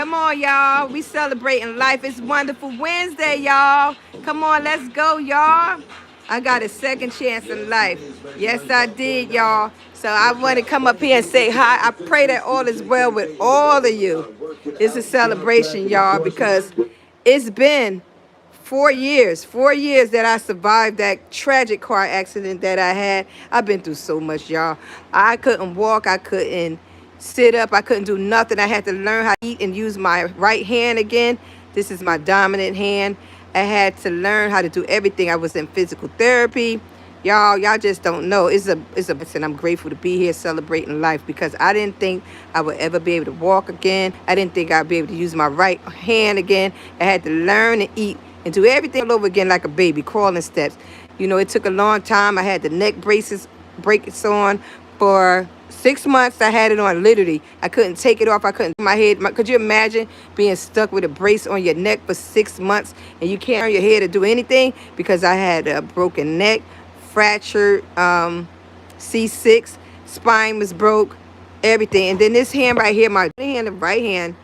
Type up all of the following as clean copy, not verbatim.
Come on, y'all. We celebrating life. It's Wonderful Wednesday, y'all. Come on, let's go, y'all. I got a second chance in life. Yes, I did, y'all. So I want to come up here and say hi. I pray that all is well with all of you. It's a celebration, y'all, because it's been 4 years that I survived that tragic car accident that I had. I've been through so much, y'all. I couldn't walk. I couldn't sit up. I couldn't do nothing. I had to learn how to eat and use my right hand again. This is my dominant hand. I had to learn how to do everything. I was in physical therapy. Y'all just don't know. And I'm grateful to be here celebrating life because I didn't think I would ever be able to walk again. I didn't think I'd be able to use my right hand again. I had to learn and eat and do everything all over again like a baby, crawling steps. It took a long time. I had the neck braces on for 6 months. I had it on literally. I couldn't take it off. I couldn't my head. Could you imagine being stuck with a brace on your neck for 6 months and you can't turn your head to do anything because I had a broken neck, fractured C6, spine was broke, everything. And then this hand right here, my hand, the right hand,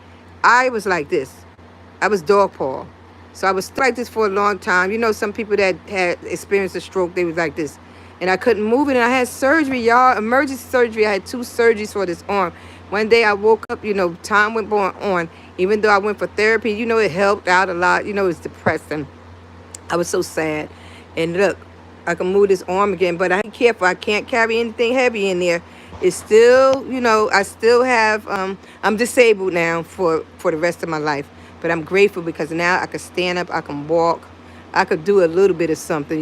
I was like this. I was dog paw. So I was like this for a long time. Some people that had experienced a stroke, they was like this. And I couldn't move it. And I had surgery, y'all, emergency surgery. I had 2 surgeries for this arm. One day I woke up, time went on. Even though I went for therapy, it helped out a lot. It was depressing. I was so sad. And look, I can move this arm again, but I ain't careful. I can't carry anything heavy in there. It's still, I still have, I'm disabled now for the rest of my life. But I'm grateful because now I can stand up, I can walk, I could do a little bit of something,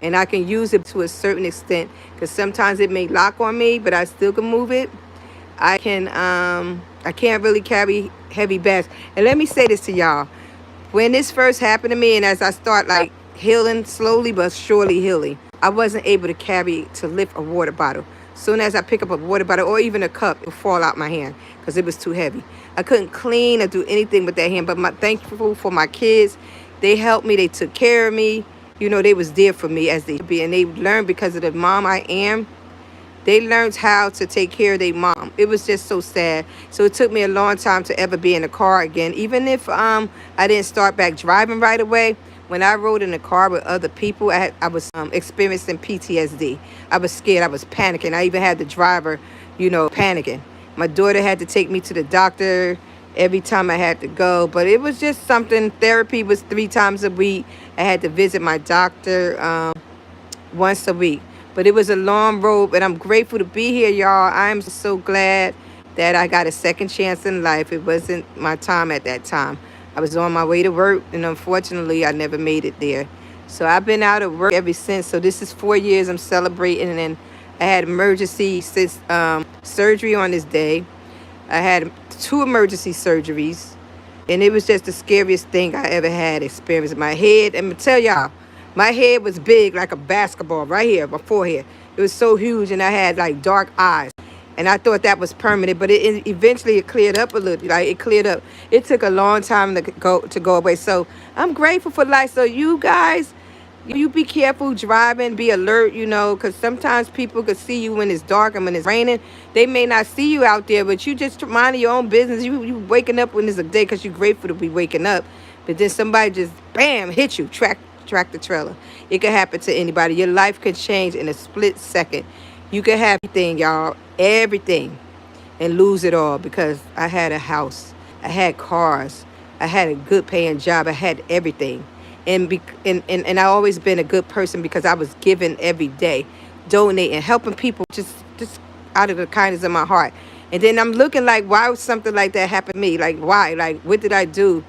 and I can use it to a certain extent because sometimes it may lock on me, but I still can move it. I can't really carry heavy bags. And let me say this to y'all. When this first happened to me and as I start like healing slowly but surely healing, I wasn't able to lift a water bottle. Soon as I pick up a water bottle or even a cup, it would fall out my hand because it was too heavy. I couldn't clean or do anything with that hand, but thankful for my kids. They helped me. They took care of me. They was there for me as they should be. And they learned because of the mom I am. They learned how to take care of their mom. It was just so sad. So it took me a long time to ever be in a car again. Even if I didn't start back driving right away, when I rode in the car with other people, I was experiencing PTSD. I was scared. I was panicking. I even had the driver, panicking. My daughter had to take me to the doctor every time I had to go. But it was just something. Therapy was 3 times a week. I had to visit my doctor once a week. But it was a long road. But I'm grateful to be here, y'all. I'm so glad that I got a second chance in life. It wasn't my time at that time. I was on my way to work, and unfortunately, I never made it there. So I've been out of work ever since. So this is 4 years I'm celebrating, and I had emergency surgery on this day. I had 2 emergency surgeries, and it was just the scariest thing I ever had experienced. My head, I'm going to tell y'all, my head was big like a basketball right here, my forehead. It was so huge, and I had like dark eyes. And I thought that was permanent, but it eventually cleared up a little. Like it cleared up. It took a long time to go away. So I'm grateful for life. So you guys, you be careful driving, be alert, because sometimes people could see you when it's dark and when it's raining. They may not see you out there, but you just mind your own business. You waking up when it's a day because you're grateful to be waking up. But then somebody just, bam, hit you, track the trailer. It could happen to anybody. Your life could change in a split second. You could have everything, y'all, everything, and lose it all because I had a house, I had cars, I had a good paying job, I had everything. And I always been a good person because I was giving every day, donating, helping people just out of the kindness of my heart. And then I'm looking like, why would something like that happen to me? Like, why? Like, what did I do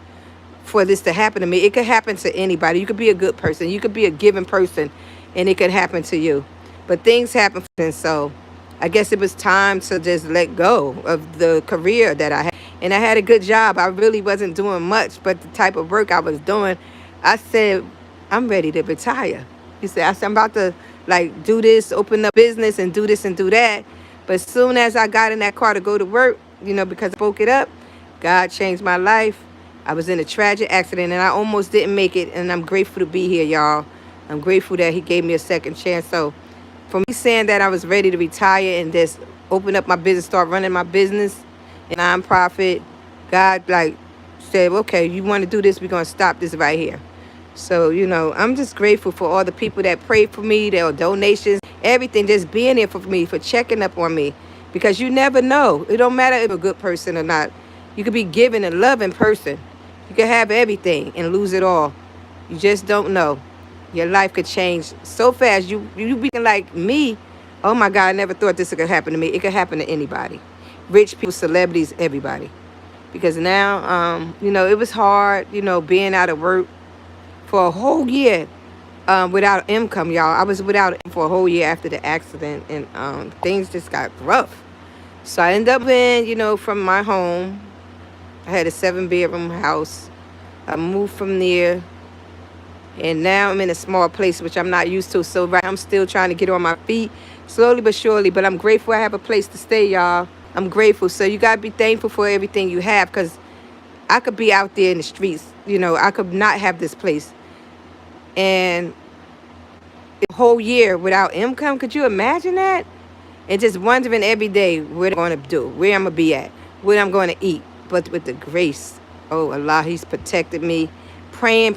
for this to happen to me? It could happen to anybody. You could be a good person. You could be a giving person, and it could happen to you. But things happen, and so I guess it was time to just let go of the career that I had. And I had a good job. I really wasn't doing much, but the type of work I was doing, I said, I'm ready to retire. I said, I'm about to do this, open up business and do this and do that. But as soon as I got in that car to go to work, because I spoke it up, God changed my life. I was in a tragic accident and I almost didn't make it. And I'm grateful to be here, y'all. I'm grateful that he gave me a second chance. So for me saying that I was ready to retire and just open up my business, start running my business, and nonprofit, God like said, okay, you want to do this, we're going to stop this right here. So, I'm just grateful for all the people that prayed for me, their donations, everything, just being there for me, for checking up on me. Because you never know. It don't matter if you're a good person or not. You could be giving and loving person. You could have everything and lose it all. You just don't know. Your life could change so fast. You be like me. Oh my God, I never thought this could happen to me. It could happen to anybody. Rich people, celebrities, everybody. Because now, it was hard, being out of work for a whole year without income, y'all. I was without income for a whole year after the accident, and things just got rough. So I ended up in, from my home. I had a 7-bedroom house. I moved from there, and now I'm in a small place, which I'm not used to. So I'm still trying to get on my feet, slowly but surely. But I'm grateful I have a place to stay, y'all. I'm grateful. So you got to be thankful for everything you have, because I could be out there in the streets. I could not have this place. And a whole year without income, could you imagine that? And just wondering every day what I'm going to do, where I'm going to be at, what I'm going to eat. But with the grace, oh Allah, He's protected me. Praying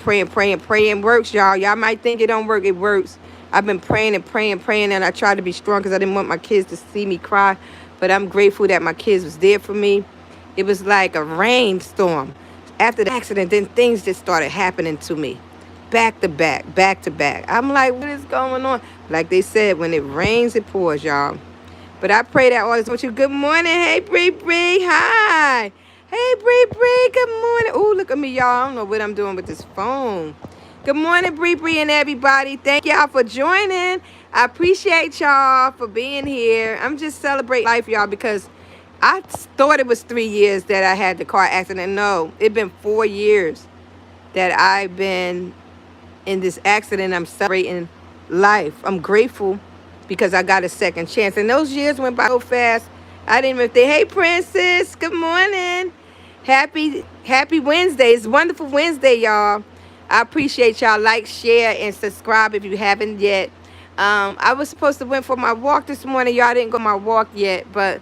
works, y'all. Y'all might think it don't work. It works. I've been praying, and I tried to be strong because I didn't want my kids to see me cry. But I'm grateful that my kids was there for me. It was like a rainstorm. After the accident, then things just started happening to me. Back to back, back to back. I'm like, what is going on? Like they said, when it rains, it pours, y'all. But I pray that all is with you. Good morning. Hey, Bree. Hi. Hey, Bree. Good morning. Oh, look at me, y'all. I don't know what I'm doing with this phone. Good morning, Bree and everybody. Thank y'all for joining. I appreciate y'all for being here. I'm just celebrating life, y'all, because I thought it was 3 years that I had the car accident. No, it's been 4 years that I've been in this accident. I'm celebrating life. I'm grateful because I got a second chance. And those years went by so fast. I didn't even think, hey, Princess, good morning. Happy Wednesday. It's wonderful Wednesday, y'all. I appreciate y'all. Like, share, and subscribe if you haven't yet. I was supposed to went for my walk this morning. Y'all didn't go my walk yet, but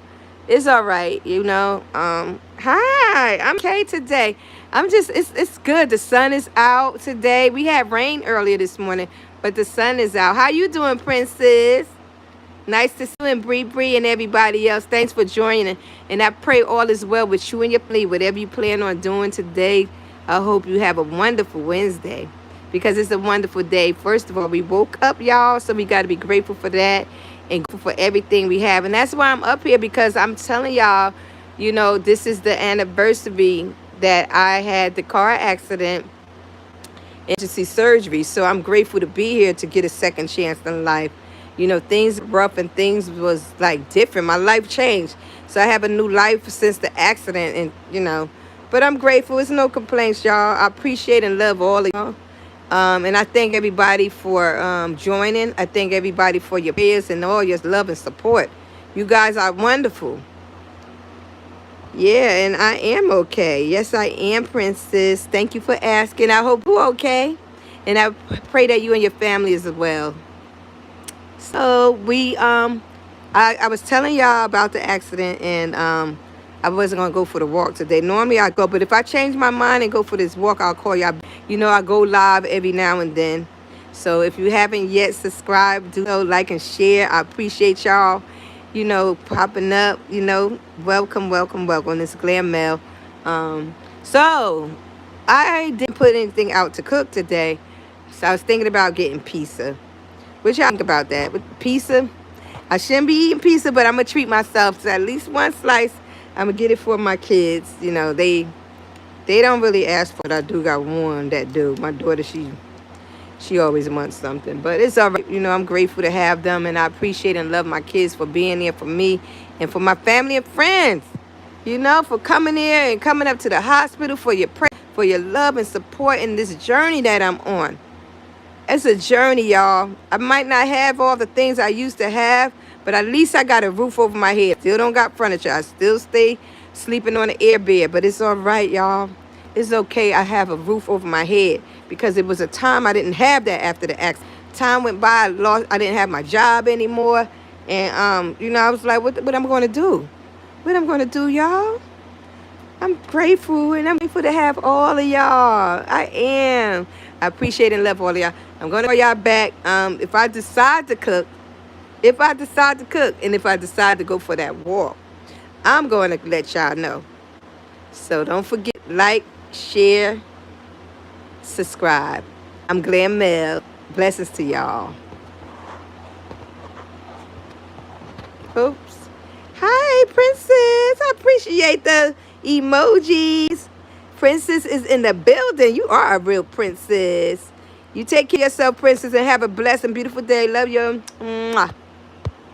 it's all right, Hi, I'm okay today. It's good. The sun is out today. We had rain earlier this morning, but the sun is out. How you doing, Princess? Nice to see you and Bree and everybody else. Thanks for joining. And I pray all is well with you and your family. Whatever you plan on doing today, I hope you have a wonderful Wednesday, because it's a wonderful day. First of all, we woke up, y'all, so we got to be grateful for that and grateful for everything we have. And that's why I'm up here, because I'm telling y'all, this is the anniversary that I had the car accident, emergency surgery. So I'm grateful to be here to get a second chance in life. Things rough and things was like different. My life changed. So I have a new life since the accident, and but I'm grateful. It's no complaints, y'all. I appreciate and love all of y'all. And I thank everybody for joining. I thank everybody for your prayers and all your love and support. You guys are wonderful. Yeah, and I am okay. Yes, I am, Princess. Thank you for asking. I hope you're okay. And I pray that you and your family as well. So I was telling y'all about the accident, and I wasn't going to go for the walk today. Normally I go, but if I change my mind and go for this walk, I'll call y'all. I go live every now and then. So if you haven't yet subscribed, do so, like and share. I appreciate y'all, popping up, welcome. It's Glamel. So I didn't put anything out to cook today. So I was thinking about getting pizza. What y'all think about that? With pizza? I shouldn't be eating pizza, but I'm going to treat myself to at least one slice. I'm going to get it for my kids. They don't really ask for it. I do got one that do. My daughter, she always wants something. But it's all right. I'm grateful to have them, and I appreciate and love my kids for being there for me and for my family and friends. For coming here and coming up to the hospital, for your prayer, for your love and support in this journey that I'm on. It's a journey, y'all. I might not have all the things I used to have, but at least I got a roof over my head. Still don't got furniture. I still stay sleeping on an air bed, but it's all right, y'all. It's okay. I have a roof over my head, because it was a time I didn't have that after the accident. Time went by, I didn't have my job anymore, and I was like, what am I going to do? What am I going to do, y'all? I'm grateful and I'm grateful to have all of y'all. I am. I appreciate and love all of y'all. I'm gonna call y'all back. If I decide to cook, and if I decide to go for that walk, I'm going to let y'all know. So don't forget, like, share, subscribe. I'm Glamel. Blessings to y'all. Oops. Hi, Princess. I appreciate the emojis. Princess is in the building. You are a real princess. You take care of yourself, Princess, and have a blessed and beautiful day. Love you. Mwah.